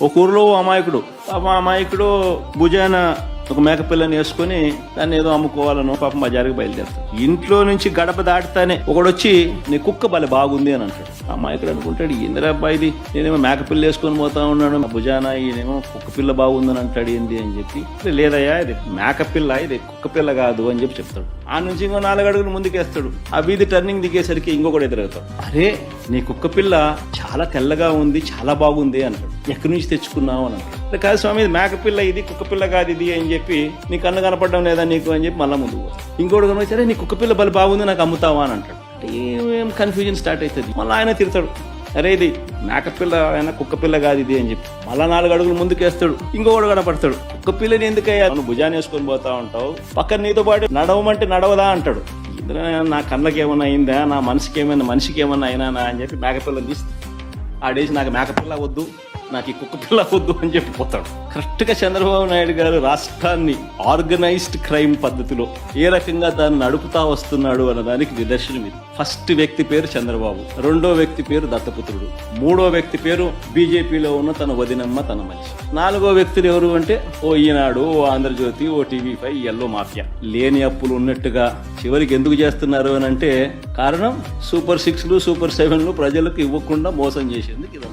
ఒక ఊరిలో అమాయకుడు అమాయకుడు భుజాన ఒక మేకపిల్లని వేసుకుని దాన్ని ఏదో అమ్ముకోవాలను పాపం బజారుకి బయలుదేరుతాడు. ఇంట్లో నుంచి గడప దాటుతానే ఒకడొచ్చి నీ కుక్క భలే బాగుంది అని అంటాడు. అమాయకుడు అనుకుంటాడు, ఏందిరా అబ్బాయి ఇది, నేనేమో మేకపిల్ల వేసుకొని పోతా ఉన్నాడు, భుజాన ఈయనేమో కుక్క పిల్ల బాగుందని అంటాడు ఏంది అని చెప్పి, లేదయ్యా ఇది మేకపిల్ల, ఇది కుక్క పిల్ల కాదు అని చెప్పి చెప్తాడు. ఆ నుంచి ఇంకో 4 అడుగులు ముందుకేస్తాడు. ఆ వీధి టర్నింగ్ దిగేసరికి ఇంకొకటి ఎదురవుతాడు. అరే నీ కుక్క పిల్ల చాలా తెల్లగా ఉంది, చాలా బాగుంది అంటాడు. ఎక్కడి నుంచి తెచ్చుకున్నావు అని అంటాడు. కాదు స్వామి, ఇది మేకపిల్ల, ఇది కుక్క పిల్ల కాదు ఇది అని చెప్పి, నీ కన్ను కనపడడం లేదా నీకు అని చెప్పి మళ్ళీ ముందుకు పోతాడు. ఇంకోటి కనిపించారే నీ కుక్క పిల్ల బలి బాగుంది, నాకు అమ్ముతావా అని అంటాడు. ఏం కన్ఫ్యూజన్ స్టార్ట్ అవుతుంది. మళ్ళీ ఆయన తిడతాడు, అరే ఇది మేకపిల్ల అయినా కుక్క పిల్ల కాదు ఇది అని చెప్పి మళ్ళా 4 అడుగులు ముందుకేస్తాడు. ఇంకొకడు కనపడతాడు, కుక్క పిల్లని ఎందుకయ్యా నువ్వు భుజాన్ని వేసుకొని పోతా ఉంటావు, పక్కన నీతో పాటు నడవమంటే నడవదా అంటాడు. నా కళ్ళకి ఏమన్నా అయిందా, నా మనిషికి ఏమన్నా అయినా అని చెప్పి మేకపిల్లని తీసి ఆడేసి నాకు మేకపిల్ల వద్దు, నాకు ఈ కుక్క పిల్ల వద్దు అని చెప్పి పోతాడు. కరెక్ట్ గా చంద్రబాబు నాయుడు గారు రాష్ట్రాన్ని ఆర్గనైజ్డ్ క్రైమ్ పద్ధతిలో ఏ రకంగా దాన్ని నడుపుతా వస్తున్నాడు అన్నదానికి నిదర్శనం ఇది. ఫస్ట్ వ్యక్తి పేరు చంద్రబాబు, రెండో వ్యక్తి పేరు దత్తపుత్రుడు, మూడో వ్యక్తి పేరు బీజేపీలో ఉన్న తన వదినమ్మ తన మనిషి, 4వ వ్యక్తులు ఎవరు అంటే ఓ ఈనాడు, ఓ ఆంధ్రజ్యోతి, ఓ టీవీ5, ఎల్లో మాఫియా. లేని అప్పులు ఉన్నట్టుగా చివరికి ఎందుకు చేస్తున్నారు అని అంటే కారణం సూపర్ 6లు సూపర్ 7లు ప్రజలకు ఇవ్వకుండా మోసం చేసేందుకు ఇది.